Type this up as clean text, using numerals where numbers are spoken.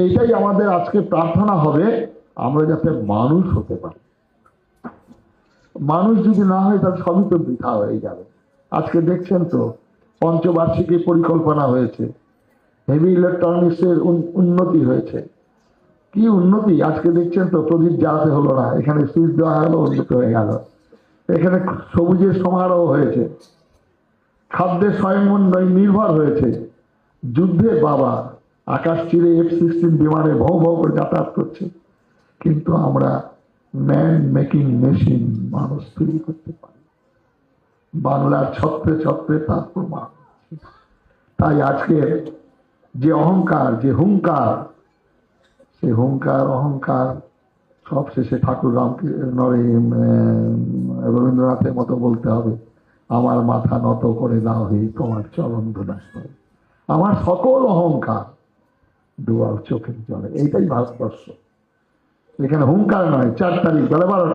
এইটাই আমাদের আজকে প্রার্থনা হবে, আমরা যাতে মানুষ হতে পারি। মানুষ যদি না হয় তাহলে সবই তো বৃথা হয়ে যাবে। আজকে দেখছেন তো পঞ্চবার্ষিকী পরিকল্পনা হয়েছে, হেভি ইলেকট্রনিক্সের উন্নতি হয়েছে। কি উন্নতি! আজকে দেখছেন তো প্রদীপ জ্বালাতে হলো না, এখানে সুইচ দেওয়া হলো, উন্নতি হয়ে গেল। এখানে সবুজের সমারোহ হয়েছে, খাদ্যের স্বয়ংনির্ভর হয়েছে। যুদ্ধে বাবা আকাশ চিরে F-16 বিমানে ভৌ ভৌ করে যাতায়াত করছে, কিন্তু আমরা ম্যান মেকিং মেশিন মানুষ তৈরি করতে পারি। বাংলার ছত্রে ছত্রে তার প্রমাণ। তাই আজকে যে অহংকার, যে হুঙ্কার, সে হুঙ্কার অহংকার সব শেষে ঠাকুর রবীন্দ্রনাথের মতো বলতে হবে, আমার মাথা নত করে দাও হে তোমার চরণ ধুলায়, আমার সকল অহংকার দুয়ার চোখের জলে। এইটাই ভারতবর্ষ। এখানে হুঙ্কার নয়। 4 তারিখ বেলা 12টা।